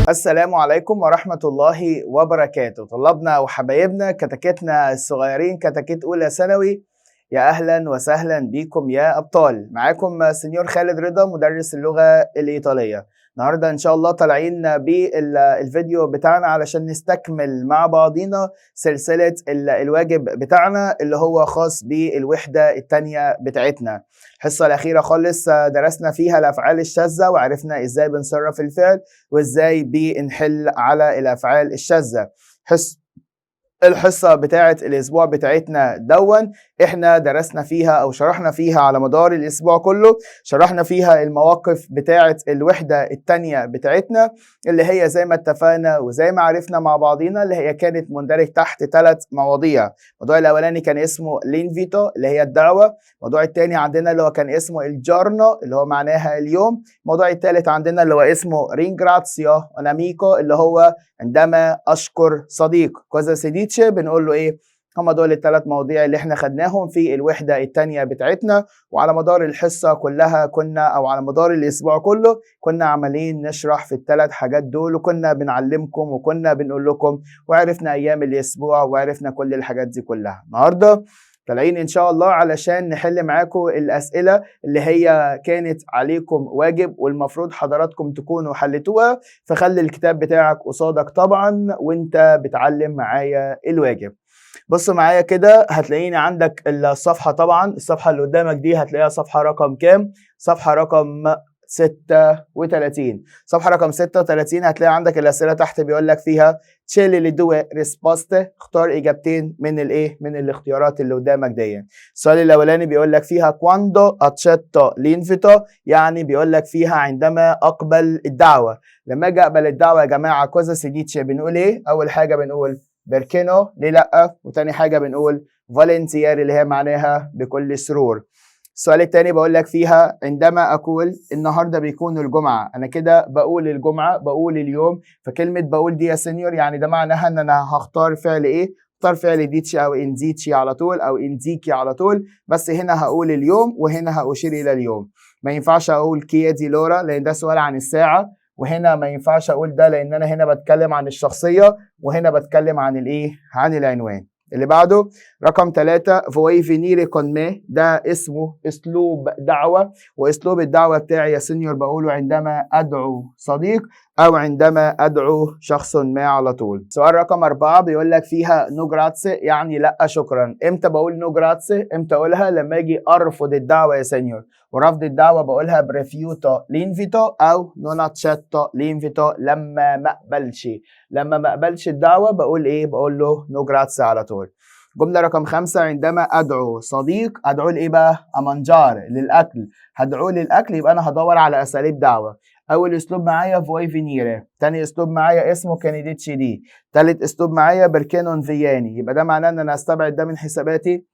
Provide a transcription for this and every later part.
السلام عليكم ورحمة الله وبركاته. طلابنا وحبايبنا كتاكيتنا الصغيرين كتاكيت أولى ثانوي، يا أهلا وسهلا بيكم يا أبطال. معاكم سنيور خالد رضا مدرس اللغة الإيطالية. النهاردة إن شاء الله طالعين بالفيديو بتاعنا علشان نستكمل مع بعضينا سلسلة الواجب بتاعنا اللي هو خاص بالوحدة التانية بتاعتنا. الحصة الأخيرة خالص درسنا فيها الأفعال الشاذة وعرفنا إزاي بنصرف الفعل وإزاي بنحل على الأفعال الشاذة. الحصة بتاعت الأسبوع بتاعتنا احنا درسنا فيها أو شرحنا فيها على مدار الأسبوع كله، شرحنا فيها المواقف بتاعت الوحدة التانية بتاعتنا اللي هي زي ما اتفقنا وزي ما عرفنا مع بعضينا اللي هي كانت مندرج تحت 3 مواضيع. الموضوع الأولاني كان اسمه لينفيتو اللي هي الدعوة، الموضوع التاني عندنا اللي هو كان اسمه الجورنو اللي هو معناها اليوم، الموضوع التالت عندنا اللي هو اسمه رينجراتسيو أناميكو اللي هو عندما أشكر صديق. كوزا سيديتشي بنقول له إيه؟ هم دول ال3 مواضيع اللي احنا خدناهم في الوحدة التانية بتاعتنا، وعلى مدار الحصة كلها أو على مدار الأسبوع كله كنا عمالين نشرح في ال3 حاجات دول، وكنا بنعلمكم وكنا بنقول لكم، وعرفنا أيام الأسبوع وعرفنا كل الحاجات دي كلها. النهاردة طالعين إن شاء الله علشان نحل معاكم الأسئلة اللي هي كانت عليكم واجب والمفروض حضراتكم تكونوا حلتوها، فخلي الكتاب بتاعك قصادك طبعا وانت بتعلم معايا الواجب. بصوا معايا كده، هتلاقيني عندك الصفحة، طبعا الصفحة اللي قدامك دي هتلاقيها صفحة رقم كام؟ صفحة رقم 36. صفحة رقم 36 هتلاقي عندك الأسئلة تحت بيقول لك فيها تشيلي لي دو ريسبوستة، اختار إجابتين من من الاختيارات اللي قدامك دي. السؤال الأولاني بيقول لك فيها كواندو اتشيتو لينفيتو، يعني بيقول لك فيها عندما أقبل الدعوة. لما أجي أقبل الدعوة يا جماعة كوزا سيديتشي بنقول إيه؟ أول حاجة بنقول بيركينو ليه لأ، وتاني حاجة بنقول فالنتيار اللي هي معناها بكل سرور. السؤال التاني بقول لك فيها عندما أقول النهاردة بيكون الجمعة، أنا كده بقول الجمعة، بقول اليوم، فكلمة بقول دي يا سينيور يعني ده معناها إن أنا هختار فعل إيه؟ اختار فعل ديتشي أو إنديتشي على طول أو إنديكي على طول، بس هنا هقول اليوم وهنا هأشير إلى اليوم. ما ينفعش أقول كيا دي لورا لأن ده سؤال عن الساعة، وهنا ما ينفعش أقول ده لأن أنا هنا بتكلم عن الشخصية وهنا بتكلم عن الإيه؟ عن العنوان. اللي بعده رقم 3 فوي فينيري كون مي، ده اسمه اسلوب دعوة، واسلوب الدعوة بتاعي يا سينيور بقوله عندما ادعو صديق او عندما ادعو شخص ما على طول. سؤال رقم 4 بيقول لك فيها نو جراتسي يعني لا شكرا. امتى بقول نو جراتسي؟ امتى اقولها؟ لما اجي ارفض الدعوة يا سينيور، ورفض الدعوة بقولها بريفيوتو لينفيتو او نون اتشيتو لينفيتو، لما ما اقبلش الدعوة بقول ايه؟ بقول له نو جراتسي على طول. جملة رقم 5 عندما أدعو صديق أدعو لإيه بقى؟ أمانجار، للأكل. هدعو للأكل يبقى أنا هدور على أساليب دعوة. أول أسلوب معايا فوي فينيري، تاني أسلوب معايا اسمه كانديتشي دي، تالت أسلوب معايا بركينون فياني. يبقى ده معناه إن أنا أستبعد ده من حساباتي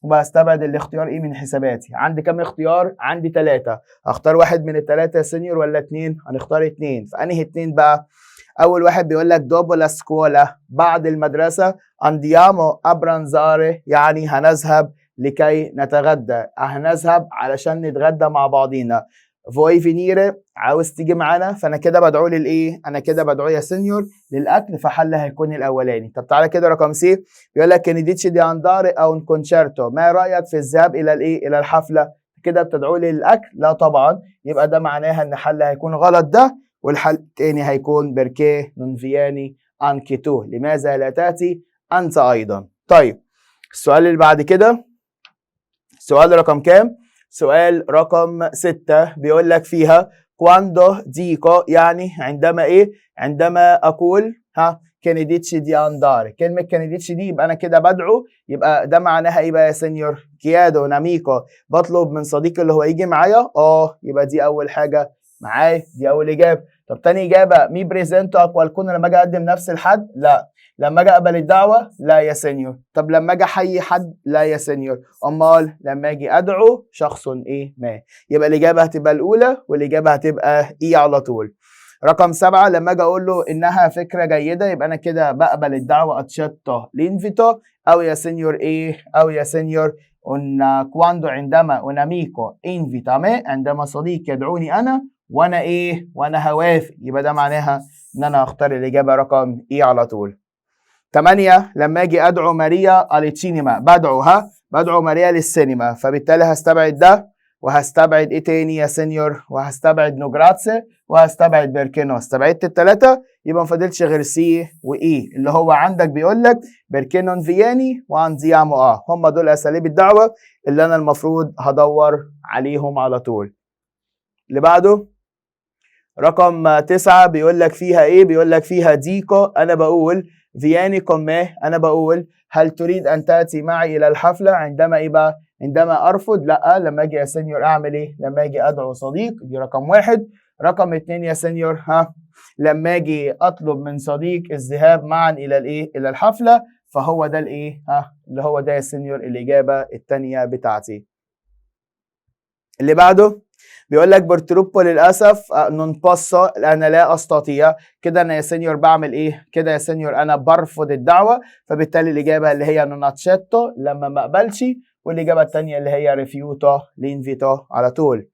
وبستبعد الاختيار إيه من حساباتي. عندي كام اختيار؟ عندي 3. أختار واحد من ال3 يا سينيور ولا 2؟ هنختار 2. فأنهي 2 بقى؟ أول واحد بيقول لك دوبو لا سكولا، بعد المدرسة، أنديامو أبرانزاري يعني هنذهب لكي نتغدى، هنذهب علشان نتغدى مع بعضينا. فوي فينيري عاوز تيجي معانا، فأنا كده بدعو للإيه؟ أنا كده بدعو يا سينيور للأكل، فحل هيكون الأولاني. طب تعالى كده رقم سي بيقول لك كانديتشي دي أنداري أو كونشيرتو، ما رأيك في الذهاب إلى الإيه؟ إلى الحفلة. كده بتدعو لي للأكل؟ لا طبعا، يبقى ده معناها إن حل هيكون غلط ده، والحل الثاني هيكون بركيه نون فياني انكي تو، لماذا لا تأتي أنت أيضا. طيب السؤال اللي بعد كده سؤال رقم كام؟ سؤال رقم 6 بيقول لك فيها كواندو ديكو يعني عندما إيه؟ عندما أقول كانديتشي دي أندار. كلمة كانديتشي دي يبقى أنا كده بدعو، يبقى ده معناها إيه بقى يا سينيور؟ كيادو ناميكو، بطلب من صديقي اللي هو يجي معايا. يبقى دي أول حاجة معايا، دي أول إجابة. طب تاني إجابة مي بريزنتو أكوالكون، لما أجي أقدم نفسي لحد؟ لا. لما أجي أقبل الدعوة؟ لا يا سينيور. طب لما أجي أحيي حد؟ لا يا سينيور. أمال لما أجي أدعو شخص إيه ما، يبقى الإجابة هتبقى الأولى والإجابة هتبقى إيه على طول. رقم 7 لما أجي أقول له إنها فكرة جيدة، يبقى أنا كده بقبل الدعوة أتشتو لينفيتو، أو يا سينيور إيه؟ أو يا سينيور quando عندما un amico invita me، عندما صديق يدعوني أنا وأنا إيه؟ وأنا هوافق. يبقى ده معناها إن أنا هختار الإجابة رقم إيه على طول. 8 لما أجي أدعو ماريا السينما، بدعو ماريا للسينما، فبالتالي هستبعد ده وهستبعد إيه تاني يا سينيور؟ وهستبعد نوجراتسي وهستبعد بيركينو. استبعدت الثلاثة، يبقى ما فاضلش غير سي وإي، اللي هو عندك بيقول لك بيركينون فياني وانزيامو هم دول أساليب الدعوة اللي أنا المفروض هدور عليهم على طول. اللي بعده رقم 9 بيقول لك فيها إيه؟ بيقول لك فيها ديكو، أنا بقول فياني كوميه، أنا بقول هل تريد أن تأتي معي إلى الحفلة؟ عندما إيه بقى؟ عندما أرفض لأ. لما أجي يا سينيور أعمل إيه؟ لما أجي أدعو صديق، دي رقم 1. رقم 2 يا سينيور لما أجي أطلب من صديق الذهاب معا إلى الإيه؟ إلى الحفلة، فهو ده الإيه؟ اللي هو ده يا سينيور الإجابة الثانية بتاعتي. اللي بعده بيقول لك برتروبو للأسف نون باسو، أنا لا أستطيع. كده أنا يا سينيور بعمل إيه؟ كده يا سينيور أنا برفض الدعوة، فبالتالي الإجابة اللي هي نوناتشيتو لما ما أقبلش، والإجابة الثانية اللي هي ريفيوتو لينفيتو على طول.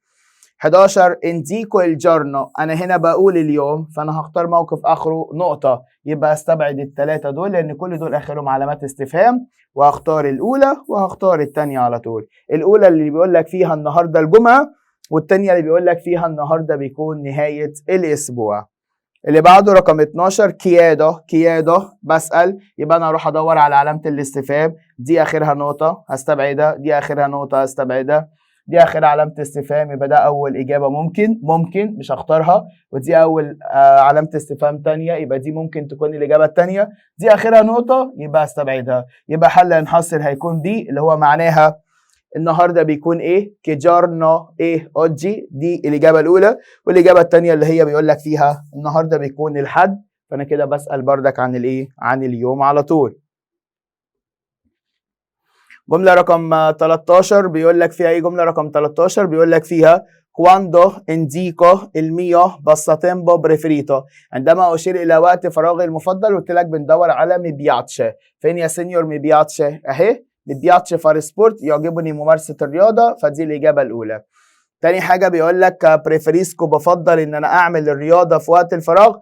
11 انديكو الجورنو، أنا هنا بقول اليوم، فأنا هختار موقف آخره نقطة، يبقى استبعد الثلاثة دول لأن كل دول آخرهم علامات استفهام، وهختار الأولى وهختار الثانية على طول. الأولى اللي بيقول لك فيها النهاردة الجمعة، والتانية اللي بيقول لك فيها النهارده بيكون نهاية الأسبوع. اللي بعده رقم 12 كيادو بسأل، يبقى أنا أروح أدور على علامة الاستفهام، دي آخرها نقطة هستبعدها، دي آخرها نقطة هستبعدها، دي آخرها علامة استفهام، يبقى ده أول إجابة ممكن مش هختارها، ودي أول علامة استفهام تانية، يبقى دي ممكن تكون الإجابة التانية، دي آخرها نقطة يبقى هستبعدها. يبقى حل ينحصر هيكون دي اللي هو معناها النهارده بيكون ايه؟ كيجارنو ايه اوجي، دي الاجابه الاولى. والاجابه الثانيه اللي هي بيقول لك فيها النهارده بيكون الحد، فانا كده بسال بردك عن الايه؟ عن اليوم على طول. جمله رقم 13 بيقول لك فيها ايه؟ جمله رقم 13 بيقول لك فيها quando indico il mio passatempo preferito، عندما اشير الى وقت فراغي المفضل. قلت لك بندور على ميبياتشي، فين يا سينيور ميبياتشي؟ اهي ميبياتشي فار سبورت، يعجبني ممارسة الرياضة، فدي الإجابة الأولى. تاني حاجة بيقول لك بريفريسكو، بفضل إن أنا أعمل الرياضة في وقت الفراغ،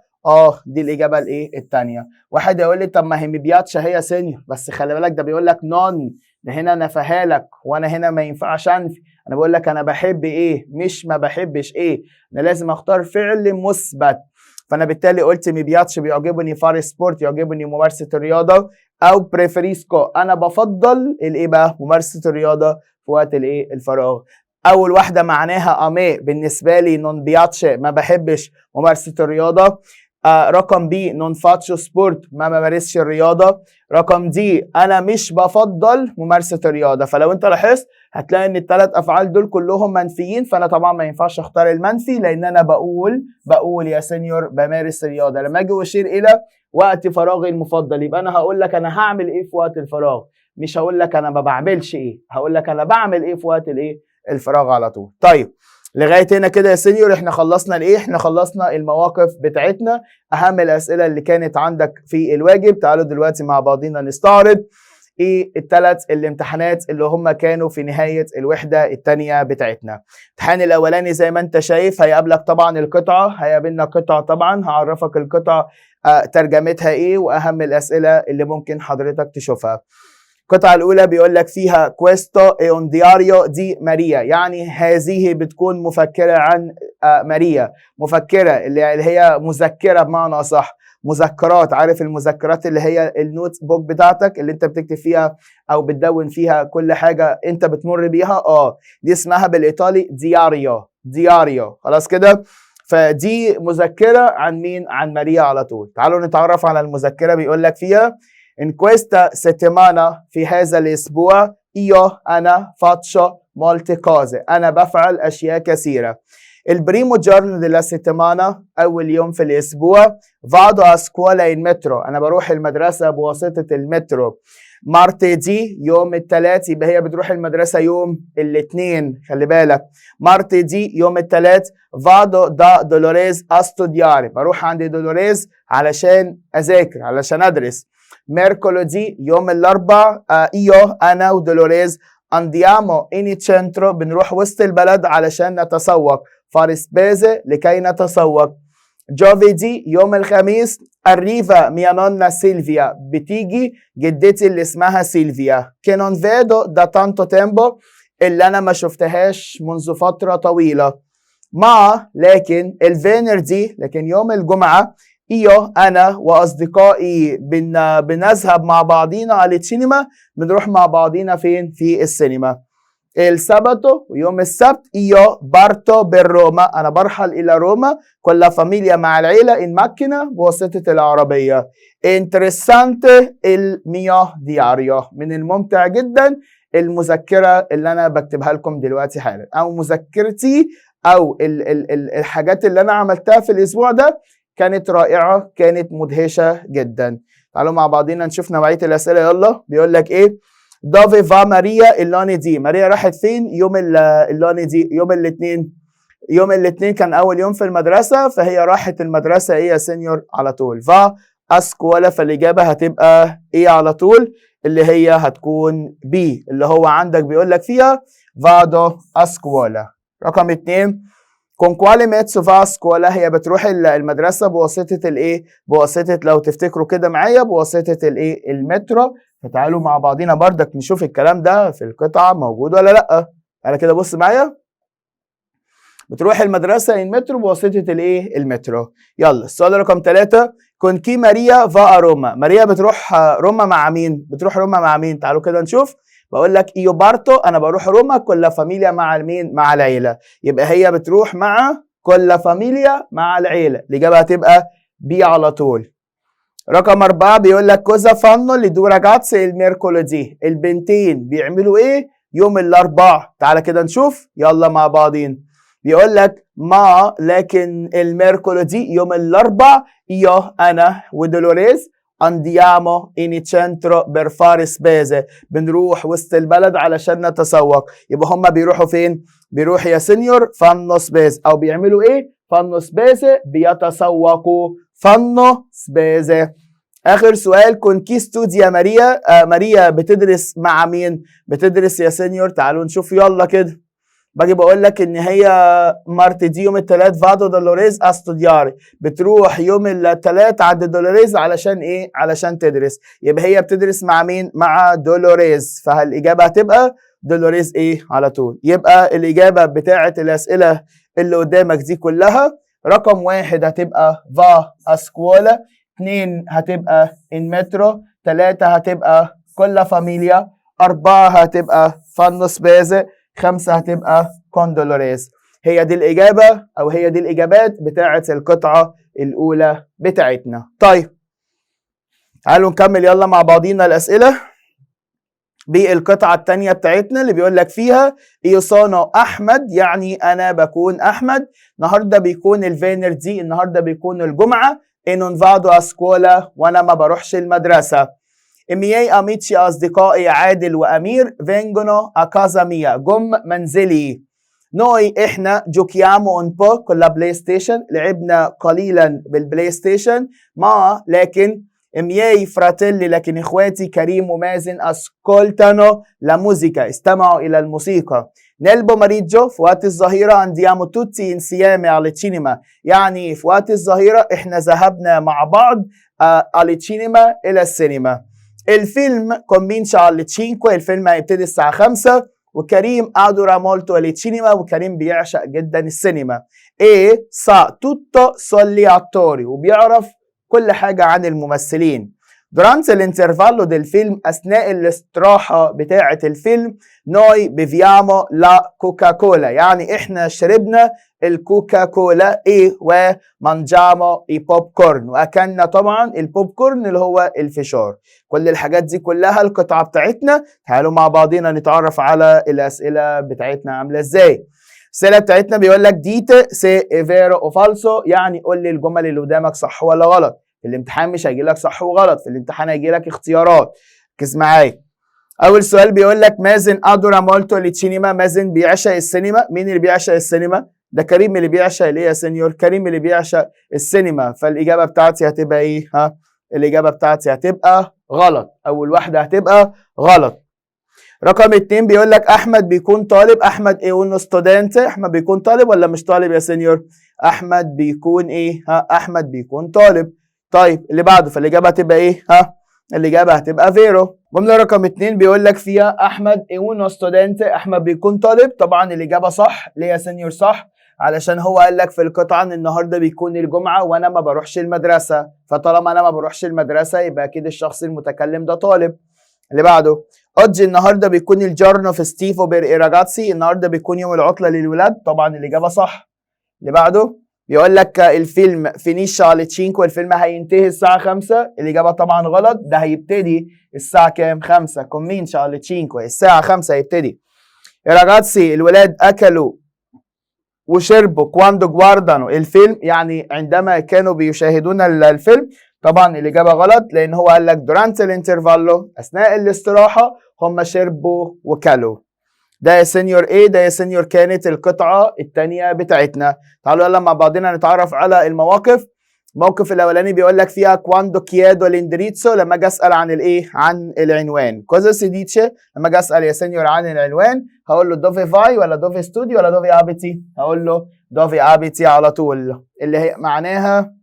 دي الإجابة الإيه؟ التانية. واحد يقول لي طب ما هي ميبياتشي هي سينيور، بس خلي بالك ده بيقول لك نون، ده هنا نفاها لك، وأنا هنا ما ينفعش أنفي، أنا بقول لك أنا بحب إيه مش ما بحبش إيه، أنا لازم أختار فعل مثبت. فانا بالتالي قلت ميبياتش بيعجبني فار سبورت، يعجبني ممارسه الرياضه، او بريفريسكو انا بفضل الايه بقى؟ ممارسه الرياضه في وقت الايه؟ الفراغ. اول واحده معناها امي، بالنسبه لي نون بياتش ما بحبش ممارسه الرياضه. رقم بي نون فاتشو سبورت، ما بمارسش الرياضه. رقم دي انا مش بفضل ممارسه الرياضه. فلو انت لاحظت هتلاقي ان الثلاث افعال دول كلهم منفيين، فانا طبعا ما ينفعش اختار المنفي، لان انا بقول يا سينيور بمارس الرياضه. لما اجي اشير الى وقت فراغي المفضل، يبقى انا هقول لك انا هعمل ايه في وقت الفراغ، مش هقول لك انا ما بعملش ايه، هقول لك انا بعمل ايه في وقت الايه؟ الفراغ على طول. طيب لغايه هنا كده يا سينيور احنا خلصنا الايه؟ احنا خلصنا المواقف بتاعتنا، اهم الاسئله اللي كانت عندك في الواجب. تعالوا دلوقتي مع بعضينا نستعرض ايه الثلاث الامتحانات اللي هم كانوا في نهايه الوحده الثانيه بتاعتنا. الامتحان الاولاني زي ما انت شايف هيقابلك طبعا القطعه، هيقابلنا قطعه طبعا، هعرفك القطعه ترجمتها ايه واهم الاسئله اللي ممكن حضرتك تشوفها. القطعة الأولى بيقول لك فيها questo è un diario di ماريا، يعني هذه بتكون مفكرة عن ماريا، مفكرة اللي هي مذكرة بمعنى أصح، مذكرات، عارف المذكرات اللي هي النوت بوك بتاعتك اللي انت بتكتب فيها او بتدون فيها كل حاجة انت بتمر بيها، دي اسمها بالإيطالي دياريو. خلاص كده، فدي مذكرة عن مين؟ عن ماريا على طول. تعالوا نتعرف على المذكرة. بيقول لك فيها in questa settimana، في هذا الأسبوع، أنا faccio molte cose، أنا بفعل أشياء كثيرة. البريمو giorno della settimana، أول يوم في الأسبوع، vado a scuola in metro، أنا بروح المدرسة بواسطة المترو. مارتيدي يوم الثلاث، يبقى هي بتروح المدرسة يوم الاثنين، خلي بالك مارتيدي يوم الثلاث. vado da Dolores a studiare، بروح عند دولوريز علشان أذاكر، علشان أدرس. ميركولودي يوم الأربع، أنا ودولوريز andiamo in centro بنروح وسط البلد علشان نتسوق. fare spese لكي نتسوق. giovedì يوم الخميس arriva mia nonna Silvia بتيجي جدتي اللي اسمها سيلفيا. che non vedo da tanto tempo اللي أنا ما شفتهاش منذ فترة طويلة. ما لكن الفينردي لكن يوم الجمعة io أنا وأصدقائي بنذهب مع بعضينا على السينما. بنروح مع بعضينا فين؟ في السينما. السبتو ويوم السبت io parto per Roma أنا برحل إلى روما con la famiglia مع العيلة in macchina بواسطة العربية. interessante il mio diario من الممتع جدا المذكرة اللي أنا بكتبها لكم دلوقتي حالا أو مذكرتي أو الحاجات اللي أنا عملتها في الأسبوع ده كانت رائعة كانت مدهشة جدا. تعالوا مع بعضينا نشوف نوعية الأسئلة. يلا بيقول لك إيه؟ dove va Maria il lunedì ماريا راحت فين يوم اللونيدي؟ يوم الاثنين. يوم الاثنين كان أول يوم في المدرسة فهي راحت المدرسة إيه يا سينيور على طول. va a scuola فالإجابة هتبقى إيه على طول؟ اللي هي هتكون B اللي هو عندك بيقول لك فيها vado a scuola. رقم 2 con quale mezzo va a scuola هي بتروح المدرسة بواسطة الإيه؟ بواسطة لو تفتكروا كده معايا بواسطة الإيه؟ المترو. فتعالوا مع بعضينا بردك نشوف الكلام ده في القطعة موجود ولا لأ. أنا كده بص معايا. بتروح المدرسة المترو بواسطة الإيه؟ المترو. يلا السؤال رقم 3 con chi Maria va a Roma ماريا بتروح روما مع مين؟ بتروح روما مع مين؟ تعالوا كده نشوف. بقول لك io parto أنا بروح روما con la famiglia مع مين؟ مع العيلة. يبقى هي بتروح مع con la famiglia مع العيلة. الإجابة هتبقى B على طول. رقم 4 بيقول لك cosa fanno le due ragazze il mercoledì البنتين بيعملوا ايه يوم الاربعاء؟ تعالى كده نشوف يلا مع بعضين. بيقول لك ما لكن الميركولودي يوم الاربعاء io انا ودولوريز andiamo in centro per fare spese بنروح وسط البلد علشان نتسوق. يبقى هم بيروحوا فين؟ بيروح يا سينيور fanno spese او بيعملوا ايه؟ fanno spese بيتسوقوا fanno spese. آخر سؤال con chi studia ماريا ماريا بتدرس مع مين؟ بتدرس يا سينيور. تعالوا نشوف يلا كده. باجي بقول لك ان هي مارتدي يوم الثلاث فادو دولوريز استودياري بتروح يوم الثلاث عند دولوريز علشان ايه؟ علشان تدرس. يبقى هي بتدرس مع مين؟ مع دولوريز. فالإجابة هتبقى دولوريز ايه على طول. يبقى الإجابة بتاعة الأسئلة اللي قدامك دي كلها رقم 1 هتبقى فا اسكولا، 2 هتبقى المترو، 3 هتبقى كل فاميليا، 4 هتبقى فانو سبيزي، 5 هتبقى كوندولوريز. هي دي الإجابة أو هي دي الإجابات بتاعة القطعة الأولى بتاعتنا. طيب تعالوا نكمل يلا مع بعضينا الأسئلة بالقطعة الثانية بتاعتنا اللي بيقول لك فيها إيوسانو أحمد يعني أنا بكون أحمد. النهارده بيكون الفينردي النهارده بيكون الجمعة. إنون فادو أسكولا وأنا ما بروحش المدرسة. إمياي أميتشي أصدقائي عادل وأمير فينجونو أكازا ميا جم منزلي. نوي إحنا جوكيامو أون بو كل بلاي ستيشن لعبنا قليلا بالبلاي ستيشن. ما لكن إمياي فراتيلي لكن إخواتي كريم ومازن أسكولتانو لا موسيقى استمعوا إلى الموسيقى. نيل بوماريجو في وقت الظهيرة أنديامو توتي إنسيامي على السينما يعني في وقت الظهيرة إحنا ذهبنا مع بعض على السينما إلى السينما. الفيلم كومبينشا على التشينكو الفيلم هيبتدي الساعة 5 وكريم أدورا مولتو السينما وكريم بيعشق جدا السينما. إيه سا توتو سولي أتوري وبيعرف كل حاجة عن الممثلين. durante l'intervallo del film أثناء الاستراحة بتاعة الفيلم noi beviamo la Coca-Cola يعني إحنا شربنا الكوكاكولا إيه ومانجامو إي بوب كورن وأكلنا طبعا البوب كورن اللي هو الفشار. كل الحاجات دي كلها القطعة بتاعتنا. تعالوا مع بعضنا نتعرف على الأسئلة بتاعتنا عاملة إزاي. الأسئلة بتاعتنا بيقول لك ديت سي إيفيرو أو فالسو يعني قول لي الجمل اللي قدامك صح ولا غلط. في الامتحان مش هيجي لك صح وغلط، في الامتحان هيجي لك اختيارات. ركز معايا. أول سؤال بيقول لك مازن أدورا مولتو للسينما. مازن بيعشق السينما. مين اللي بيعشق السينما؟ ده كريم اللي بيعشق ليه يا سينيور؟ كريم اللي بيعشق السينما. فالإجابة بتاعتي هتبقى إيه؟ الإجابة بتاعتي هتبقى غلط. أول واحدة هتبقى غلط. رقم 2 بيقول لك احمد بيكون طالب. احمد ايه uno studente. احمد بيكون طالب ولا مش طالب يا سينيور؟ احمد بيكون ايه؟ احمد بيكون طالب. طيب اللي بعده، فالاجابه هتبقى ايه؟ الاجابه هتبقى فيرو. جمله رقم 2 بيقول لك فيها احمد ايه uno studente. احمد بيكون طالب. طبعا الاجابه صح. ليه يا سينيور صح؟ علشان هو قال لك في القطعه ان النهارده بيكون الجمعه وانا ما بروحش المدرسه، فطالما انا ما بروحش المدرسه يبقى اكيد الشخص المتكلم ده طالب. اللي بعده، oggi النهارده بيكون الجورنو فيستيفو بير اي راجاتسي. النهارده بيكون يوم العطله للولاد. طبعا الاجابه صح. اللي بعده بيقول لك الفيلم فينيش على 5. الفيلم هينتهي الساعه 5. الاجابه طبعا غلط. ده هيبتدي الساعه كام؟ 5. comincia alle 5. الساعه 5 هيبتدي. راجاتسي الولاد اكلوا وشربوا كواندو جواردانو الفيلم، يعني عندما كانوا بيشاهدون الفيلم. طبعا الإجابة غلط، لأن هو قال لك durante l'intervallo أثناء الاستراحة هم شربوا وكلوا. ده يا سينيور إيه؟ ده يا سينيور كانت القطعة الثانية بتاعتنا. تعالوا يلا مع بعضنا نتعرف على المواقف. الموقف الاولاني بيقول لك فيها كواندو كيادو لاندريتسو، لما اجي اسال عن الايه؟ عن العنوان. كوزا سيديتشي، لما اجي اسال يا سينيور عن العنوان هقول له دوفي فاي ولا دوفي ستودي ولا دوفي ابيتي؟ هقول له دوفي ابيتي على طول، اللي هي معناها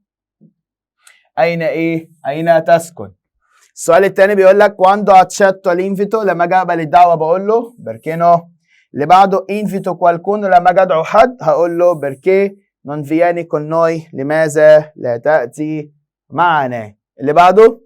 اين ايه؟ اين تسكن. السؤال الثاني بيقول لك كواندو اتشاتو لينفيتو، لما اجي اقبل الدعوه بقول له بركينو. اللي بعده انفيتو كوالكونو، لما اجي ادعو حد هقول له بركي non vieni con noi، لماذا لا تأتي معنا. اللي بعده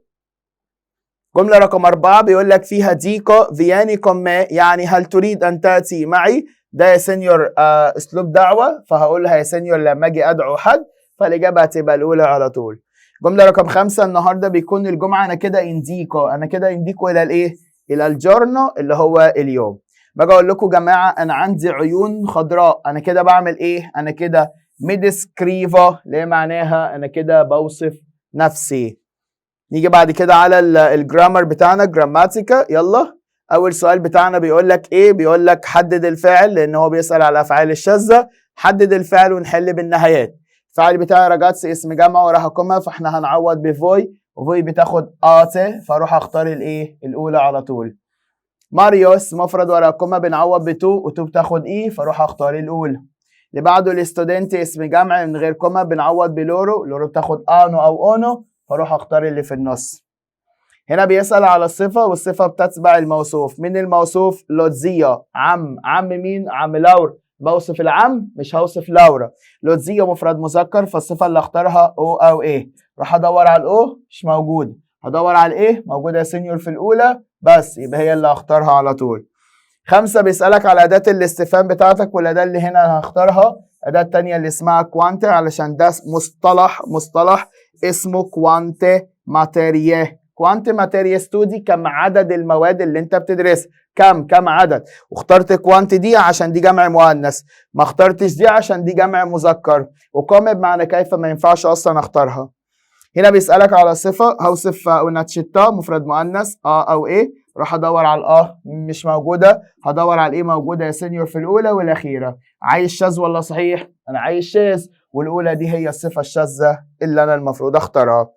جملة رقم 4 بيقول لك فيها ديكو vieni con me، يعني هل تريد أن تأتي معي. ده يا سينيور أسلوب دعوة، فهقولها يا سينيور لما أجي أدعو حد، فالإجابة هتبقى الأولى على طول. جملة رقم 5 النهاردة بيكون الجمعة أنا كده إنديكو، أنا كده إنديكو إلى الإيه؟ إلى الجورنو اللي هو اليوم. باجي أقول لكم جماعة أنا عندي عيون خضراء، أنا كده بعمل إيه؟ أنا كده ميدسكريفا، اللي معناها انا كده بوصف نفسي. نيجي بعد كده على الجرامر بتاعنا، جراماتيكا. يلا اول سؤال بتاعنا بيقول لك ايه؟ بيقول لك حدد الفعل، لان هو بيسال على الافعال الشاذه. حدد الفعل ونحل بالنهايات. الفعل بتاعي راجاتسي اسم جمع وراها كوما، فاحنا هنعوض بفوي، وفوي بتاخد اتي، فاروح اختار الايه؟ الاولى على طول. ماريوس مفرد وراها كوما بنعوض بتو، وتو بتاخد ايه، فاروح اختار الاولى. اللي بعده الاستودنتي اسم جمع من غير كوما بنعوض بلورو، لورو بتاخد انو او اونو، فاروح اختار اللي في النص. هنا بيسأل على الصفة، والصفة بتتبع الموصوف. من الموصوف؟ لوتزيا عم. عم مين؟ عم لاور. بوصف العم مش هوصف لاورا. لوتزيا مفرد مذكر، فالصفة اللي اختارها او او ايه. راح ادور على الاو مش موجود، هدور على الايه؟ موجودة يا سينيور في الاولى بس، يبقى هي اللي هختارها على طول. 5 بيسألك على أداة الاستفهام بتاعتك، والأداة اللي هنا هختارها أداة تانية اللي اسمها كوانتي، علشان ده مصطلح اسمه كوانتي ماتيريه. كوانتي ماتيريه ستودي، كم عدد المواد اللي انت بتدرسها، كم عدد. واخترت كوانتي دي عشان دي جمع مؤنث، ما اخترتش دي عشان دي جمع مذكر، وكم بمعنى كيف ما ينفعش اصلا اختارها. هنا بيسألك على صفة، هوصف اوناتشيتا مفرد مؤنث او ايه، راح ادور على مش موجوده، هدور على ايه؟ موجوده يا سينيور في الاولى والاخيره. عايز شاذ ولا صحيح؟ انا عايز شاذ، والاولى دي هي الصفه الشاذه اللي انا المفروض اختارها.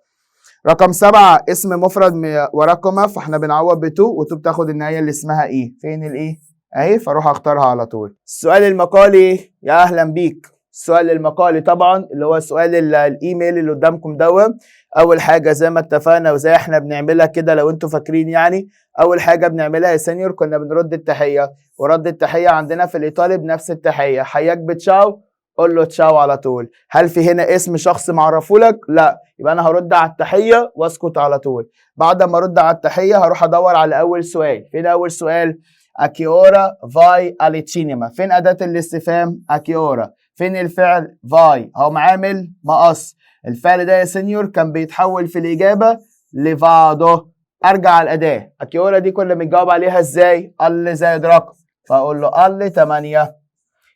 رقم 7 اسم مفرد وراه كوما، فاحنا بنعوض بتو، وتو بتاخد النهايه اللي اسمها ايه. فين الايه؟ اهي، فاروح اختارها على طول. السؤال المقالي، يا اهلا بيك. السؤال المقالي طبعا اللي هو سؤال الايميل اللي قدامكم دوت. اول حاجه زي ما اتفقنا وزي احنا بنعملها كده لو انتوا فاكرين، يعني اول حاجه بنعملها يا سينيور كنا بنرد التحيه، ورد التحيه عندنا في الايطالي بنفس التحيه، حياك بتشاو، قول له تشاو على طول. هل في هنا اسم شخص معرفولك؟ لا، يبقى انا هرد على التحيه واسكت على طول. بعد ما ارد على التحيه هروح ادور على اول سؤال. فين اول سؤال؟ اكيورا فاي الي تشينيما. فين اداه الاستفهام؟ اكيورا. فين الفعل؟ فاي، هو عامل مقص. الفعل ده يا سينيور كان بيتحول في الإجابة لفادو. أرجع على الأداة. أكيورا دي كنا بنجاوب عليها إزاي؟ اللي زائد رقم، فأقول له اللي 8.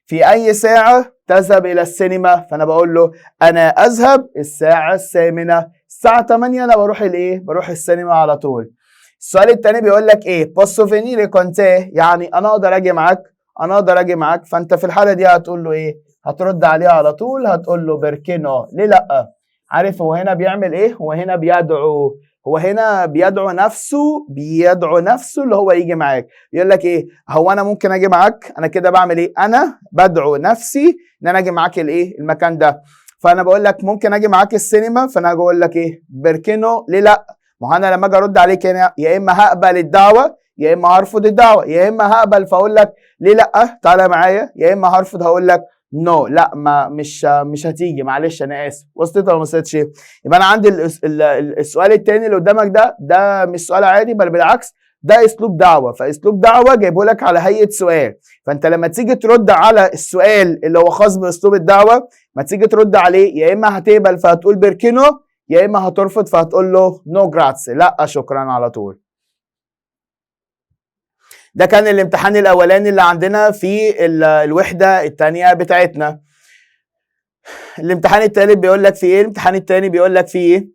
في أي ساعة تذهب إلى السينما؟ فأنا بقول له أنا أذهب الساعة 8. الساعة 8 أنا بروح الإيه؟ بروح السينما على طول. السؤال التاني بيقول لك إيه؟ بوسو فينيري كونتي، يعني أنا أقدر أجي معاك، أنا أقدر أجي معاك. فأنت في الحالة دي هتقول له إيه؟ هترد عليه على طول، هتقول له بركينو. ليه لأ؟ عارف هو هنا بيعمل ايه؟ هو هنا بيدعو. هو هنا بيدعو نفسه اللي هو يجي معاك. يقول لك ايه؟ هو انا ممكن اجي معاك؟ انا كده بعمل ايه؟ انا بدعو نفسي ان انا اجي معاك الايه؟ المكان ده. فانا بقول لك ممكن اجي معاك السينما، فانا هاجي اقول لك ايه؟ بركنه ليه لا؟ ما هو انا لما اجي ارد عليك هنا يا اما هقبل الدعوه يا اما هرفض الدعوه، يا اما هقبل فاقول لك ليه لا تعالى معايا، يا اما هرفض هقول لك نو لا ما مش هتيجي معلش انا اسف. وصلت ولا ما وصلتش؟ يبقى انا عندي السؤال الثاني اللي قدامك ده مش سؤال عادي، بل بالعكس ده اسلوب دعوه. فاسلوب دعوه جايبه لك على هيئه سؤال. فانت لما تيجي ترد على السؤال اللي هو خاص باسلوب الدعوه، ما تيجي ترد عليه يا اما هتقبل فهتقول بركنو، يا اما هترفض فهتقول له نو جراتسي لا شكرا على طول. ده كان الامتحان الاولاني اللي عندنا في الوحده الثانيه بتاعتنا. الامتحان الثالث بيقول لك في ايه؟ الامتحان الثاني بيقول لك في ايه؟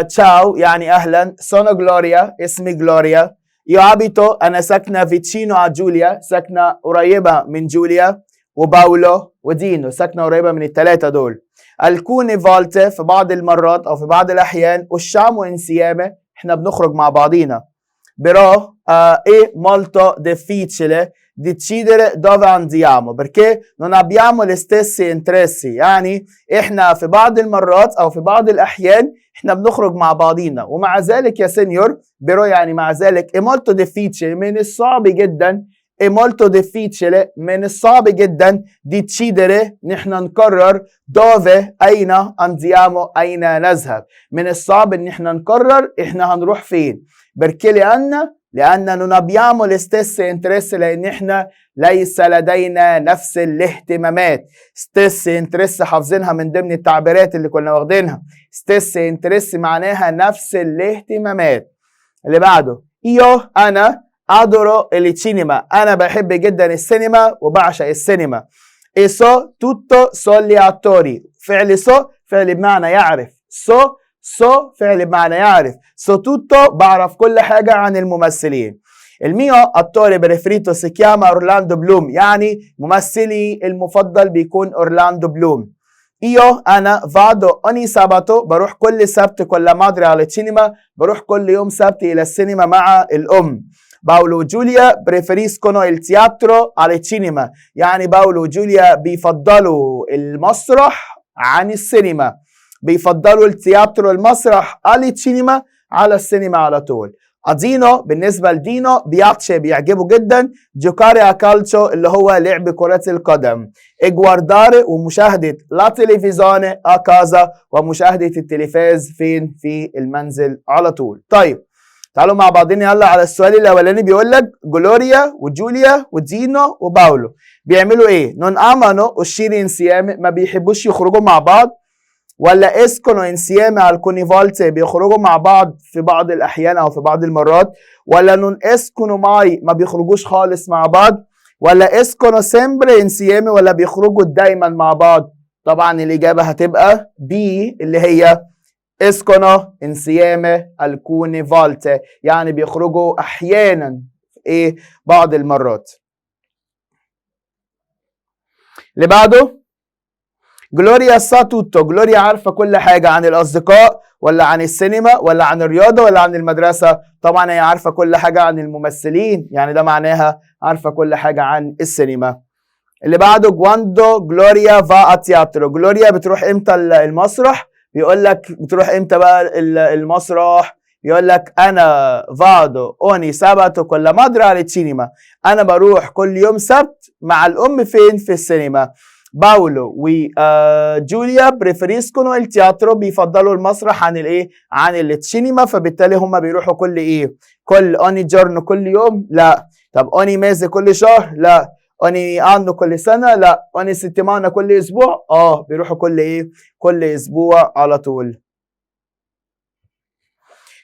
تشاو يعني اهلا، سونو جلوريا اسمي جلوريا، يو ابيتو انا ساكنه فيتشينو ا جوليا ساكنه قريبه من جوليا، وباولو ودينو ساكنه قريبه من الثلاثه دول. الكوني فالتي في بعض المرات او في بعض الاحيان، usciamo insieme احنا بنخرج مع بعضينا. Però è molto difficile decidere dove andiamo perché non abbiamo gli stessi interessi. يعني احنا في بعض المرات او في بعض الاحيان احنا بنخرج مع بعضينا، ومع ذلك يا سينيور بيرو يعني مع ذلك è molto difficile من الصعب جدا، è molto difficile من الصعب جدا decidere نحن نقرر dove اين andiamo اين نذهب، من الصعب ان احنا نقرر احنا هنروح فين. perché لأن non abbiamo le stesse interessi لأن احنا ليس لدينا نفس الاهتمامات. stesse interesse حافظينها من ضمن التعبيرات اللي كنا واخدينها. stesse interesse معناها نفس الاهتمامات. اللي بعده أنا adoro il cinema أنا بحب جدا السينما وبعشق السينما. e so tutto sugli attori فعل so فعل بمعنى يعرف، so فعل بمعنى يعرف، so tutto بعرف كل حاجة عن الممثلين. الميو attore preferito si chiama Orlando Bloom يعني ممثلي المفضل بيكون أورلاندو بلوم. أنا vado ogni sabato بروح كل سبت كل madre على السينما، بروح كل يوم سبت إلى السينما مع الأم. باولو وجوليا preferiscono il teatro على السينما يعني باولو وجوليا بيفضلوا المسرح عن السينما، بيفضلوا التياترو المسرح على السينما على السينما على طول. دينو بالنسبة لدينو بياتشي بيعجبه جدا جوكاري كالتشو اللي هو لعب كرة القدم، اجوارداري ومشاهدة لا تلفزيوني اكازا ومشاهدة التلفاز فين؟ في المنزل على طول. طيب تعالوا مع بعضين يلا على السؤال الاولاني. بيقول لك جلوريا وجوليا ودينو وباولو بيعملوا ايه؟ نون امانو وشيري انسيام ما بيحبوش يخرجوا مع بعض، ولا اسكنوا انسيام alcune volte بيخرجوا مع بعض في بعض الاحيان او في بعض المرات، ولا نون اسكنوا ماي ما بيخرجوش خالص مع بعض، ولا اسكنوا سيمبري انسيام ولا بيخرجوا دايما مع بعض. طبعا الاجابه هتبقى بي اللي هي اسكنوا انسيام alcune volte يعني بيخرجوا احيانا ايه؟ بعض المرات. اللي بعده جلوريا سا توتو جلوريا عارفه كل حاجه عن الاصدقاء ولا عن السينما ولا عن الرياضه ولا عن المدرسه؟ طبعا هي عارفه كل حاجه عن الممثلين يعني ده معناها عارفه كل حاجه عن السينما. اللي بعده جواندو جلوريا فا تياترو جلوريا بتروح امتى المسرح؟ بيقول لك بتروح امتى بقى المسرح؟ يقول لك انا فادو اوني ساباتو كل مادرا على السينما انا بروح كل يوم سبت مع الام فين؟ في السينما. باولو وجوليا بريفريسكونو التياترو بيفضلوا المسرح عن الايه؟ عن السينما، فبالتالي هم بيروحوا كل ايه؟ كل اوني جورنو كل يوم؟ لا. طب اوني ميزي كل شهر؟ لا. اوني انو كل سنه؟ لا. اوني ستيمانا كل اسبوع؟ بيروحوا كل ايه؟ كل اسبوع على طول.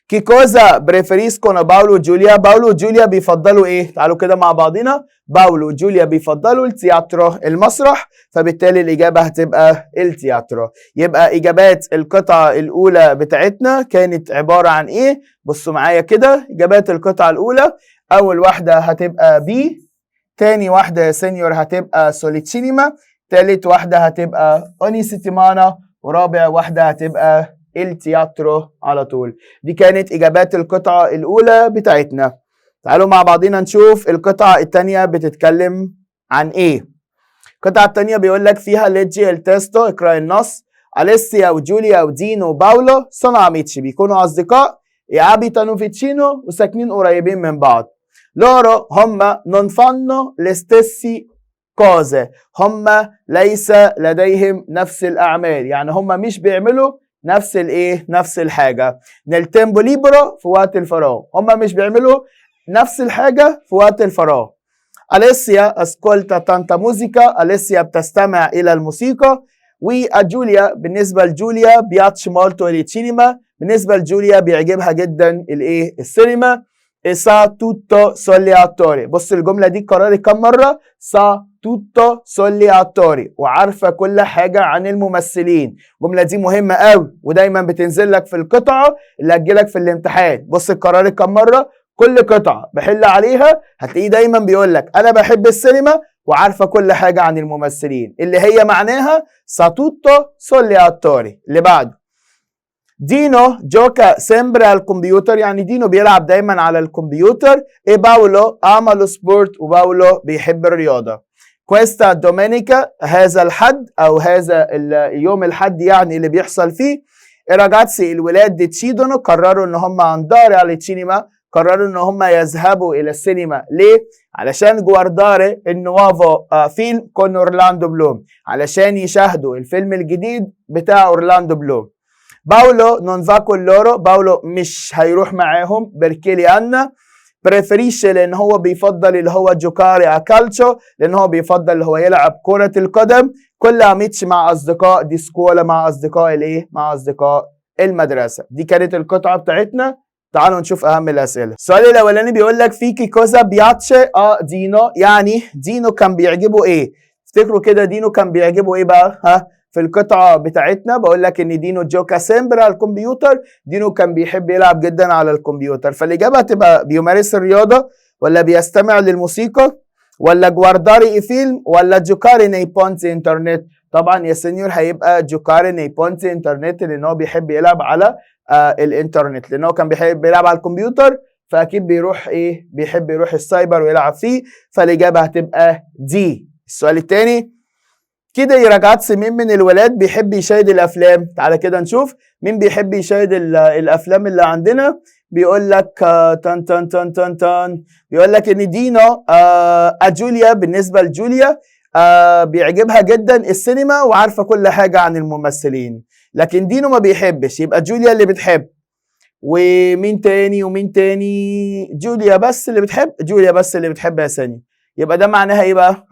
كي كوزا بريفريسكونو باولو وجوليا باولو وجوليا بيفضلوا ايه؟ تعالوا كده مع بعضنا. باولو وجوليا بيفضلوا التياترو المسرح، فبالتالي الاجابه هتبقى التياترو. يبقى اجابات القطعه الاولى بتاعتنا كانت عباره عن ايه؟ بصوا معايا كده. اجابات القطعه الاولى اول واحده هتبقى بي، تاني واحده يا سينيور هتبقى سوليتشينيما، تالت واحده هتبقى اوني سيتيمانا، ورابع واحده هتبقى التياترو على طول. دي كانت إجابات القطعة الأولى بتاعتنا. تعالوا مع بعضنا نشوف القطعة التانية بتتكلم عن إيه. القطعة التانية بيقول لك فيها ليجي التيستو، اقرأ النص. أليسيا وجوليا ودينو وباولو sono amici، بيكونوا أصدقاء، e abitano vicino وساكنين قريبين من بعض. loro هم non fanno le stessi cose، هم ليس لديهم نفس الأعمال، يعني هم مش بيعملوا نفس الإيه؟ نفس الحاجة. nel tempo libero في وقت الفراغ، هم مش بيعملوا نفس الحاجة في وقت الفراغ. أليسيا ascolta tanta musica، أليسيا بتستمع إلى الموسيقى. وجوليا بالنسبة لجوليا piace molto il cinema، بالنسبة لجوليا بيعجبها جدا الإيه؟ السينما. sa tutto sugli attori، بص الجملة دي اتكررت كم مرة؟ sa tutto sugli attori، وعارفة كل حاجة عن الممثلين. الجملة دي مهمة قوي ودايما بتنزل لك في القطعة اللي هتجيلك في الامتحان. بص اتكررت كم مرة؟ كل قطعة بحل عليها هتلاقيه دايما بيقول لك أنا بحب السينما وعارفة كل حاجة عن الممثلين، اللي هي معناها sa tutto sugli attori. اللي بعده دينو جوكا سيمبرا على الكمبيوتر، يعني دينو بيلعب دايما على الكمبيوتر. اي باولو عملوا سبورت، وباولو بيحب الرياضة. كويستا دومينيكا هذا الحد او هذا اليوم الحد يعني اللي بيحصل فيه. راجاتسي الولاد ديتشيدونو قرروا ان هم انداري على السينما، قرروا ان هم يذهبوا الى السينما. ليه؟ علشان جوارداري النوافو فيلم كون اورلاندو بلوم، علشان يشاهدوا الفيلم الجديد بتاع اورلاندو بلوم. باولو نون فا كون لورو، باولو مش هيروح معاهم. بيركيلي أنا بريفريشي لان هو بيفضل اللي هو جوكاري اكالتشو، لان هو بيفضل اللي هو يلعب كرة القدم. كل ميتش مع اصدقاء دي سكولا، مع اصدقاء الايه؟ مع اصدقاء المدرسة. دي كانت القطعة بتاعتنا. تعالوا نشوف اهم الاسئله. السؤال الاولاني بيقول لك فيكي كوزا بياتشي دينو، يعني دينو كان بيعجبه ايه؟ افتكروا كده دينو كان بيعجبه ايه بقى؟ في القطعه بتاعتنا بقول لك ان دينو جوكا سيمبر على الكمبيوتر، دينو كان بيحب يلعب جدا على الكمبيوتر. فالاجابه هتبقى بيمارس الرياضه، ولا بيستمع للموسيقى، ولا جوارداري فيلم، ولا جوكاري ني بونتي انترنت. طبعا يا سينيور هيبقى جوكاري ني بونتي انترنت، لان هو بيحب يلعب على الانترنت، لانه كان بيحب يلعب على الكمبيوتر، فاكيد بيروح ايه؟ بيحب يروح السايبر ويلعب فيه. فالاجابه هتبقى دي. السؤال الثاني كده يا راجاتسي مين من الولاد بيحب يشاهد الافلام؟ تعالى كده نشوف مين بيحب يشاهد الافلام اللي عندنا. بيقول لك تن تن تن تن تن، بيقول لك ان دينو جوليا بالنسبه لجوليا بيعجبها جدا السينما وعارفه كل حاجه عن الممثلين، لكن دينو ما بيحبش. يبقى جوليا اللي بتحب. ومين تاني ومين تاني؟ جوليا بس اللي بتحب، جوليا بس اللي بتحب يا ساني. يبقى ده معناها ايه بقى؟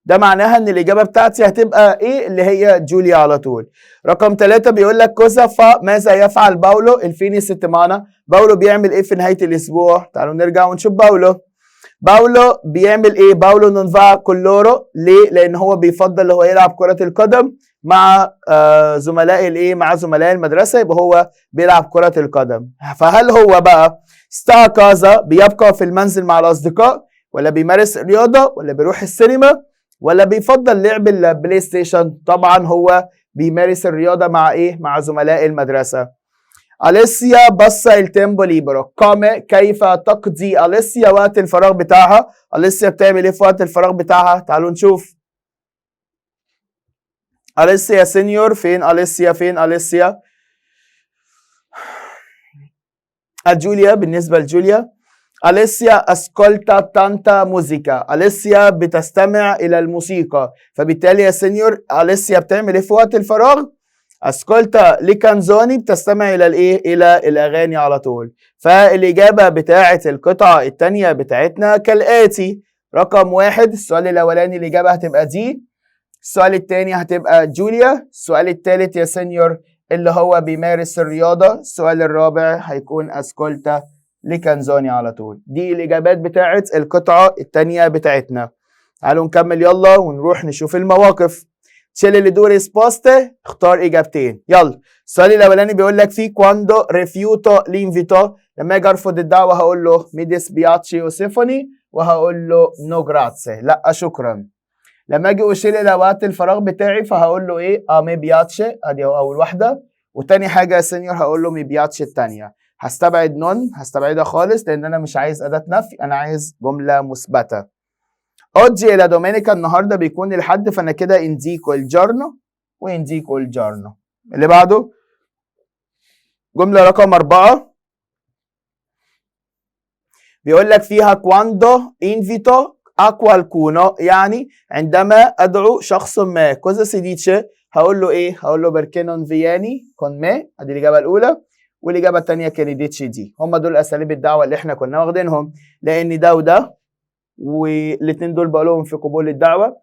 ده معناها ان الاجابه بتاعتي هتبقى ايه؟ اللي هي جوليا على طول. رقم 3 بيقول لك كوزا فا ماذا يفعل باولو الفيني ستمانا، باولو بيعمل ايه في نهايه الاسبوع؟ تعالوا نرجع ونشوف باولو. باولو بيعمل ايه؟ باولو نون فا كولورو، ليه؟ لان هو بيفضل اللي هو يلعب كره القدم مع زملاء الايه؟ مع زملاء المدرسه، يبقى هو بيلعب كره القدم. فهل هو بقى ستا كازا بيبقى في المنزل مع الاصدقاء، ولا بيمارس الرياضه، ولا بيروح السينما، ولا بيفضل لعب البلاي ستيشن؟ طبعا هو بيمارس الرياضه مع ايه؟ مع زملاء المدرسه. أليسيا بص التيمبو ليبرو، كيف تقضي أليسيا وقت الفراغ بتاعها؟ أليسيا بتعمل ايه في وقت الفراغ بتاعها؟ تعالوا نشوف. أليسيا سينيور فين؟ أليسيا فين؟ أليسيا جوليا بالنسبة لجوليا. أليسيا أسكولتا تانتا موسيقى، أليسيا بتستمع إلى الموسيقى. فبالتالي يا سينيور أليسيا بتعمل ايه في وقت الفراغ؟ اسكولتا ليكانزوني، بتستمع الى الايه؟ الى الاغاني على طول. فالاجابه بتاعه القطعه الثانيه بتاعتنا كالاتي. رقم 1 السؤال الاولاني الاجابه هتبقى دي. السؤال الثاني هتبقى جوليا. السؤال الثالث يا سينيور اللي هو بيمارس الرياضه. السؤال الرابع هيكون اسكولتا ليكانزوني على طول. دي الاجابات بتاعه القطعه الثانيه بتاعتنا. تعالوا نكمل يلا ونروح نشوف المواقف. شيل اللي دو ريسبوستي، اختار اجابتين. يلا السؤال الاولاني بيقول لك في كواندو ريفيوتو لينفيتو، لما اجي ارفض الدعوه هقول له مي ديسبياتشي وسيفوني، وهقول له نو جراتسي، لا شكرا. لما اجي اشير الى وقت الفراغ بتاعي فهقول له ايه؟ مي بياتشي، ادي هو اول واحده. وتاني حاجه يا سينيور هقول له مي بياتشي التانيه. هستبعد نون، هستبعدها خالص لان انا مش عايز اداه نفي، انا عايز جمله مثبته. اوجي الى دومينيكا، النهارده بيكون الحد، فانا كده انديكو الجارنو وانديكو الجارنو. اللي بعده جمله رقم 4 بيقول لك فيها كواندو انفيتو a qualcuno، يعني عندما ادعو شخص ما. كوزا سيديتشي هقول له ايه؟ هقول له perché non vieni con me، ادي الاجابه الاولى. والاجابه الثانيه كانديتشي دي. هم دول اساليب الدعوه اللي احنا كنا واخدينهم، لان ده وده، والاثنين دول بقولهم في قبول الدعوه،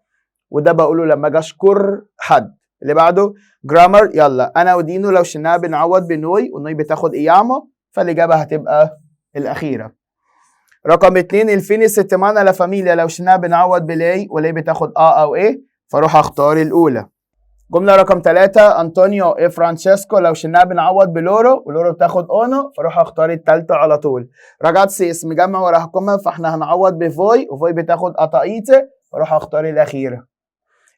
وده بقوله لما اجي اشكر حد. اللي بعده جرامر. يلا انا ودينو لو شلناها بنعوض بنوي، والنوي بتاخد ايامه، فالاجابه هتبقى الاخيره. رقم 2 الفيني ستيمانا لا فاميليا، لو شلناها بنعوض بلاي، ولاي بتاخد او ايه، فاروح اختار الاولى. جمله رقم 3 انطونيو اي فرانشيسكو، لو شلناها بنعوض بلورو، ولورو بتاخد اونو، فاروح اختار الثالثه على طول. راجاتسي اسم جمع وراحكم، فاحنا هنعوض بفوي، وفوي بتاخد اتايتي، فاروح اختار الاخيره.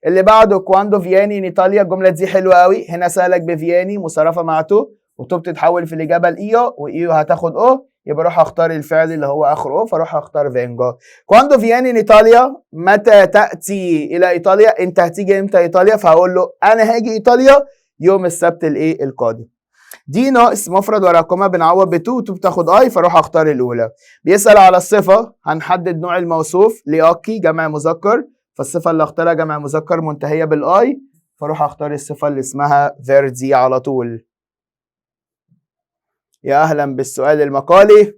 اللي بعده كواندو فياني ان ايطاليا، الجمله دي حلوه قوي. هنا سالك بفياني مصرفه مع تو، وتو بتتحول في الاجابه لايو، وايو هتاخد او، يبقى اروح اختار الفعل اللي هو اخره او، فاروح اختار فينجو. كواندو فياني ان ايطاليا، متى تاتي الى ايطاليا؟ انت هتيجي امتى ايطاليا؟ فهقول له انا هاجي ايطاليا يوم السبت الايه القادم. دينو اسم مفرد وراكما بنعوض بتو، تو بتاخد اي، فاروح اختار الاولى. بيسال على الصفه، هنحدد نوع الموصوف. لياكي جمع مذكر، فالصفه اللي اختارها جمع مذكر منتهيه بالاي، فاروح اختار الصفه اللي اسمها فيردي على طول. يا اهلا بالسؤال المقالي.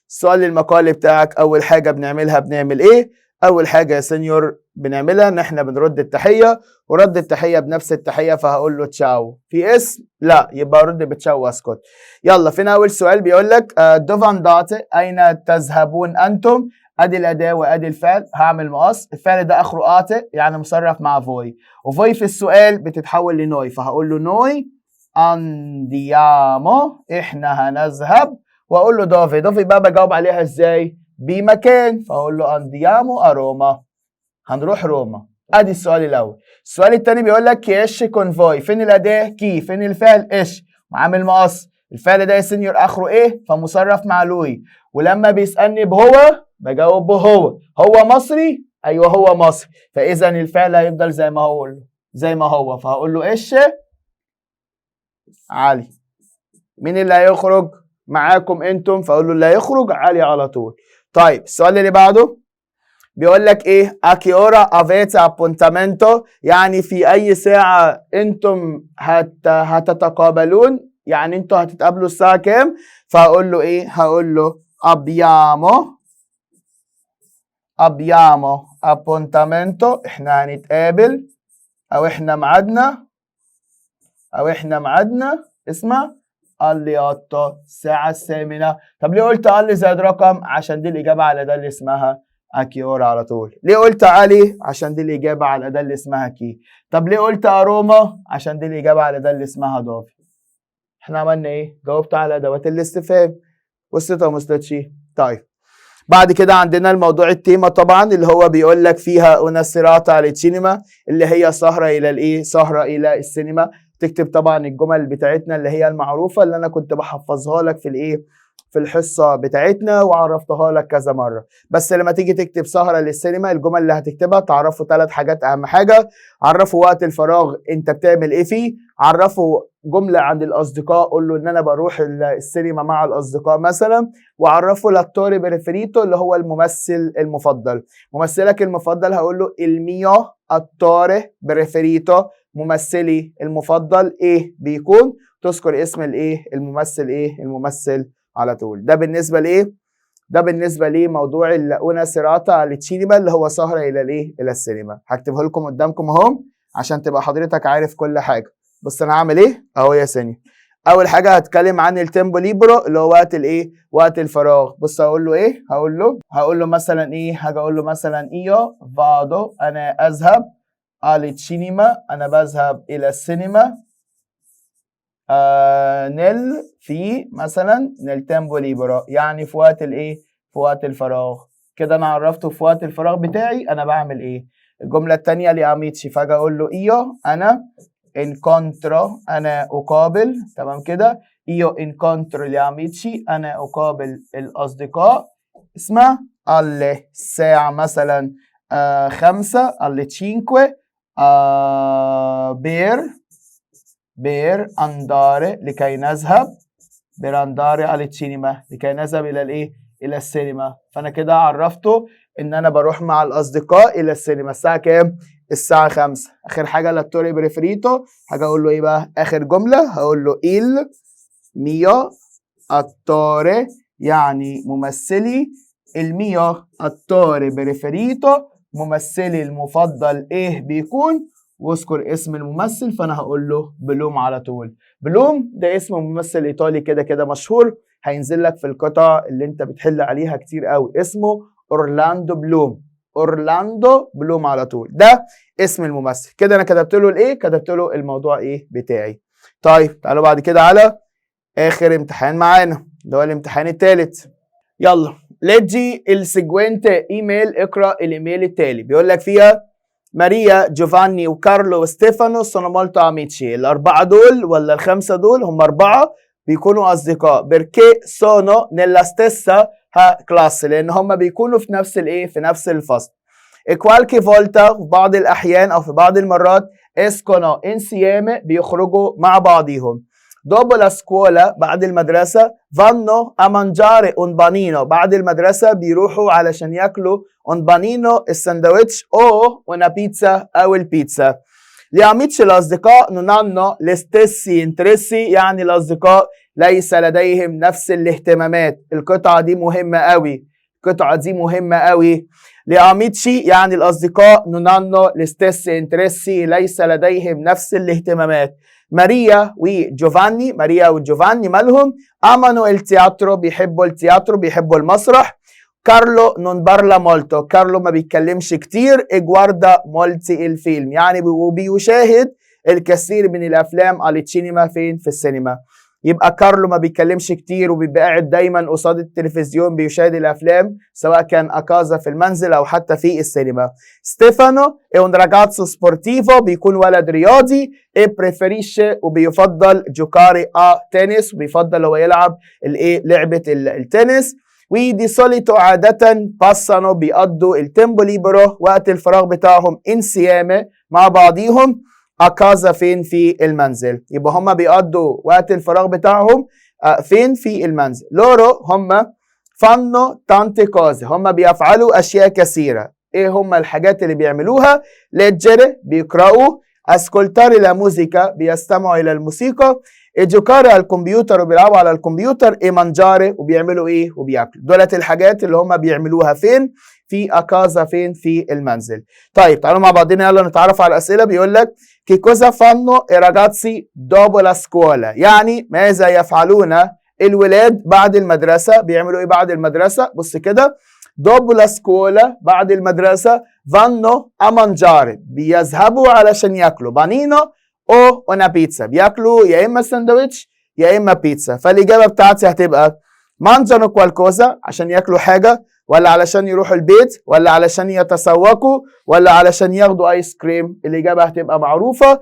السؤال المقالي بتاعك اول حاجه بنعمل ايه؟ اول حاجه يا سينيور بنعملها ان احنا بنرد التحيه، ورد التحيه بنفس التحيه، فهقول له تشاو. في اسم؟ لا، يبقى ارد بتشاو واسكت. يلا فينا اول سؤال بيقول لك دوفان داتي، اين تذهبون انتم؟ ادي الاداه وادي الفعل، هعمل مقص. الفعل ده اخره اتي، يعني مصرف مع فوي، وفوي في السؤال بتتحول لنوي، فهقول له نوي انديامو، احنا هنذهب. واقول له دوفي بقى بجاوب عليها ازاي؟ بمكان، فاقول له انديامو اروما، هنروح روما. ادي السؤال الاول. السؤال الثاني بيقول لك كيش كونفوي، فين الاداه كي، فين الفعل ايش، وعامل مقص. الفعل ده يا سينيور اخره ايه؟ فمصرف مع لوي، ولما بيسالني بهو بجاوب بهو. هو مصري؟ ايوه هو مصري، فاذا الفعل هيفضل زي ما هو، فهقول له ايش علي. مين اللي هيخرج معاكم انتم؟ فاقول له اللي هيخرج علي على طول. طيب السؤال اللي بعده بيقول لك ايه؟ اكيورا افيتا ابونتامنتو، يعني في اي ساعه انتم هتتقابلون، يعني انتم هتتقابلوا الساعه كام؟ فهقول له ايه؟ هقول له ابيامو ابونتامنتو، احنا هنتقابل، او احنا معادنا اسمع اللياتو الساعة الثامنة. طب ليه قلت علي زائد رقم؟ عشان دي الإجابة على ده اللي اسمها أكيورا على طول. ليه قلت علي؟ عشان دي الإجابة على ده اللي اسمها كي. طب ليه قلت أروما؟ عشان دي الإجابة على ده اللي اسمها دوفي. احنا عملنا إيه؟ جاوبت على أدوات الاستفهام. وصلت ولا وصلتش؟ طيب بعد كده عندنا الموضوع التيمة طبعا، اللي هو بيقول لك فيها una serata al cinema، اللي هي سهرة إلى الإيه؟ سهرة إلى السينما. تكتب طبعا الجمل بتاعتنا اللي هي المعروفة اللي أنا كنت بحفظها لك في الإيه؟ في الحصة بتاعتنا، وعرفتها لك كذا مرة. بس لما تيجي تكتب سهرة للسينما، الجمل اللي هتكتبها تعرفوا 3 حاجات. أهم حاجة عرفوا وقت الفراغ أنت بتعمل إيه فيه، عرفوا جملة عند الأصدقاء، قول له إن أنا بروح السينما مع الأصدقاء مثلا، وعرفوا لاتوري بريفريتو اللي هو الممثل المفضل. ممثلك المفضل هقول له الميو اتوري بريفريتو، ممثلي المفضل ايه بيكون، تذكر اسم الايه الممثل، ايه الممثل على طول. ده بالنسبه لايه؟ ده بالنسبه لموضوع الاونا سيراتا للسينما، اللي هو سهره الى الايه الى السينما. هكتبه لكم قدامكم اهو عشان تبقى حضرتك عارف كل حاجه. بص انا هعمل ايه اهو يا سيني. اول حاجه هتكلم عن التيمبو ليبرو اللي هو وقت الايه؟ وقت الفراغ. بص هقول له ايه؟ هقول له مثلا ايه؟ هاجي اقول له مثلا ايو فادو، انا اذهب السينما، انا بذهب الى السينما نل في مثلا نل تيمبو ليبرو، يعني في وقت الايه؟ في وقت الفراغ. كده انا عرفته في وقت الفراغ بتاعي انا بعمل ايه. الجمله الثانيه لاميتشي، فاجي اقول له ايو انا انكونترو، انا اقابل، تمام كده. ايو انكونترو لاميتشي، انا اقابل الاصدقاء. اسمع الساعه مثلا 5 alle 5 بير انداري لكي نذهب، بير انداري على السينما لكي نذهب الى الايه؟ الى السينما. فانا كده عرفته ان انا بروح مع الاصدقاء الى السينما. الساعه كام؟ الساعه 5. اخر حاجه لاتوري بريفريتو، حاجه اقول له ايه بقى؟ اخر جمله هقول له il mio attore يعني ممثلي، الميو attore بريفريتو ممثلي المفضل ايه بيكون، واذكر اسم الممثل. فانا هقول له بلوم على طول. بلوم ده اسم ممثل ايطالي كده كده مشهور، هينزل لك في القطع اللي انت بتحل عليها كتير قوي، اسمه اورلاندو بلوم. اورلاندو بلوم على طول، ده اسم الممثل. كده انا كتبت له الايه؟ كتبت له الموضوع ايه بتاعي. طيب تعالوا بعد كده على اخر امتحان معانا اللي هو الامتحان الثالث. يلا ليجي السيجوينت ايميل، اقرا الايميل التالي. بيقول لك فيها ماريا جوفاني وكارلو وستيفانو sono molto amici. الاربعه دول ولا الخمسه دول هم اربعه بيكونوا اصدقاء. perché sono nella stessa classe لان هم بيكونوا في نفس الايه؟ في نفس الفصل. e qualche volta في بعض الاحيان او في بعض المرات escono insieme بيخرجوا مع بعضيهم. dopo la scuola بعد المدرسة vanno a mangiare un panino بعد المدرسة بيروحوا علشان ياكلوا un panino الساندويتش او una pizza أو البيتزا. gli amici الأصدقاء non hanno le stessi interessi يعني الأصدقاء ليس لديهم نفس الاهتمامات. القطعة دي مهمة قوي، القطعة دي مهمة قوي. gli amici يعني الأصدقاء non hanno le stessi interessi ليس لديهم نفس الاهتمامات. ماريا وجوفاني، ماريا وجوفاني مالهم؟ امانو التياترو بيحبوا التياترو، بيحبوا المسرح. كارلو نون بارلا مولتو، كارلو ما بيتكلمش كتير. اجواردا مولتي الفيلم يعني بيشاهد الكثير من الافلام على السينما. فين؟ في السينما. يبقى كارلو ما بيتكلمش كتير وبيبقى قاعد دايما قصاد التلفزيون بيشاهد الافلام سواء كان اكازا في المنزل او حتى في السينما. ستيفانو è un ragazzo sportivo بيكون ولد رياضي. e preferisce وبيفضل جوكاري تنس وبيفضل هو يلعب الايه؟ لعبه التنس. ودي سوليتو عاده باسانو بيقضوا التيمبو ليبرو وقت الفراغ بتاعهم انسيامه مع بعضيهم اكازا فين؟ في المنزل. يبقى هم بيقضوا وقت الفراغ بتاعهم فين؟ في المنزل. لورو هم فانو تانتي كوزي هم بيفعلوا اشياء كثيره. ايه هم الحاجات اللي بيعملوها؟ ليجري بيقراوا، اسكولتاري لا موسيقى بيستمعوا الى الموسيقى، اجوكاري على الكمبيوتر وبيلعبوا على الكمبيوتر، اي مانجاري وبيعملوا ايه؟ وبياكلوا. دولت الحاجات اللي هم بيعملوها فين؟ في اكازا فين؟ في المنزل. طيب تعالوا مع بعضنا يلا نتعرف على الاسئله. بيقول لك che cosa fanno i ragazzi dopo la scuola يعني ماذا يفعلون الولاد بعد المدرسه؟ بيعملوا ايه بعد المدرسه؟ بص كده، dopo la scuola بعد المدرسه vanno a mangiare بيذهبوا علشان ياكلوا بانينو او una pizza بياكلوا يا اما ساندويتش يا اما بيتزا. فالاجابه بتاعتي هتبقى mangiano qualcosa عشان ياكلوا حاجه، ولا علشان يروحوا البيت، ولا علشان يتسوقوا، ولا علشان ياخدوا ايس كريم. الاجابه هتبقى معروفه.